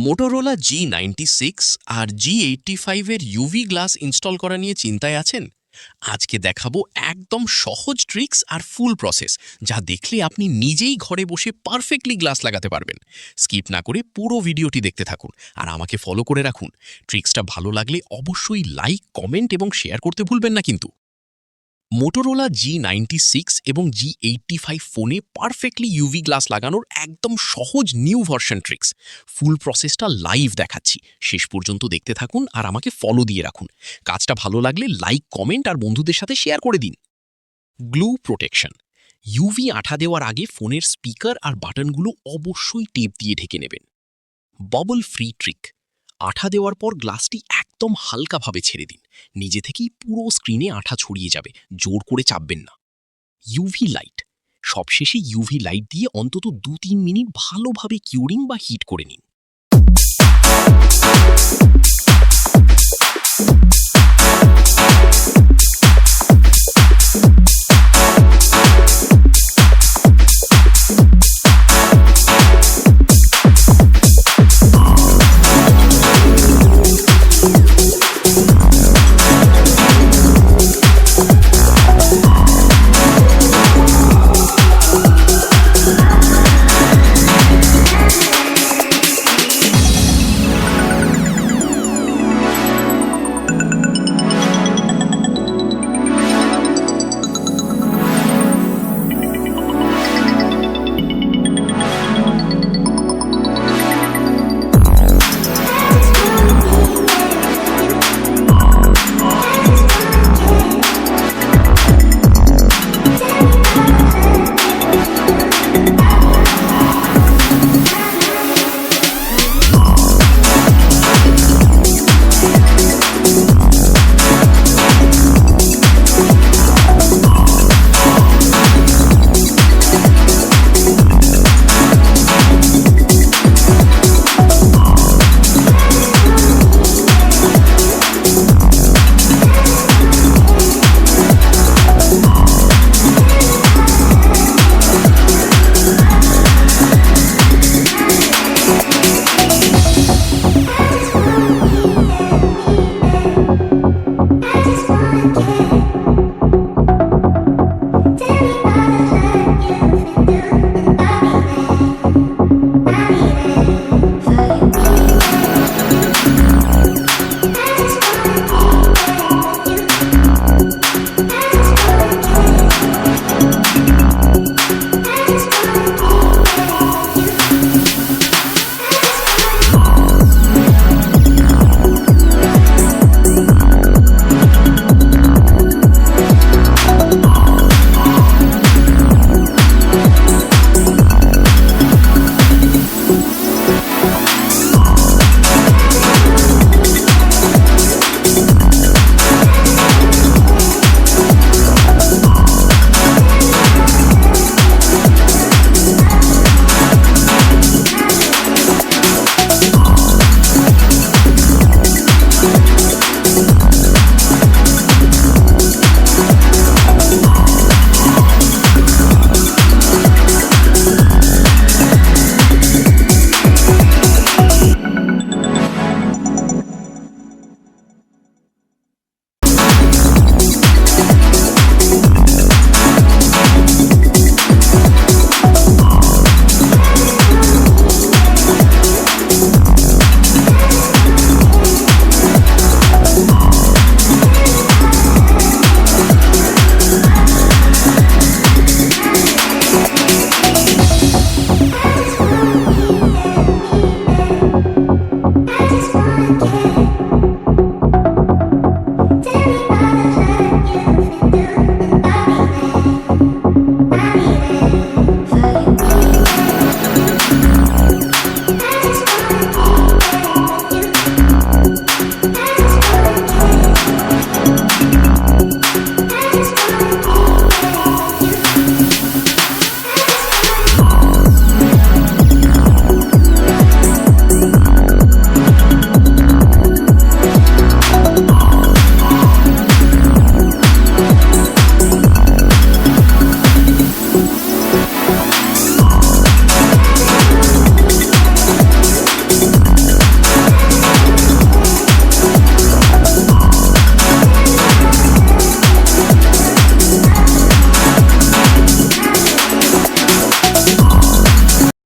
Motorola G96 আর G85 এর UV glass install করা নিয়ে চিন্তায় আছেন? আজকে দেখাবো একদম সহজ ট্রিক্স আর ফুল প্রসেস, যা দেখলে আপনি নিজেই ঘরে বসে পারফেক্টলি গ্লাস লাগাতে পারবেন। স্কিপ না করে পুরো ভিডিওটি দেখতে থাকুন আর আমাকে ফলো করে রাখুন। ট্রিক্সটা ভালো লাগলে অবশ্যই লাইক, কমেন্ট এবং শেয়ার করতে ভুলবেন না কিন্তু। মোটোরোলা G96 এবং G85 ফোনে পারফেক্টলি ইউভি গ্লাস লাগানোর একদম সহজ নিউ ভার্সন ট্রিক্স। ফুল প্রসেসটা লাইভ দেখাচ্ছি, শেষ পর্যন্ত দেখতে থাকুন আর আমাকে ফলো দিয়ে রাখুন। কাজটা ভালো লাগলে লাইক, কমেন্ট আর বন্ধুদের সাথে শেয়ার করে দিন। Glue protection. ইউভি আঠা দেওয়ার আগে ফোনের স্পিকার আর বাটনগুলো অবশ্যই টেপ দিয়ে ঢেকে নেবেন। Bubble free trick. আঠা দেওয়ার পর গ্লাসটি একদম হালকাভাবে ছেড়ে দিন, নিজে থেকেই পুরো স্ক্রিনে আঠা ছড়িয়ে যাবে, জোর করে চাপবেন না। UV light. সবশেষে ইউভি লাইট দিয়ে অন্তত 2-3 মিনিট ভালোভাবে কিউরিং বা হিট করে নিন।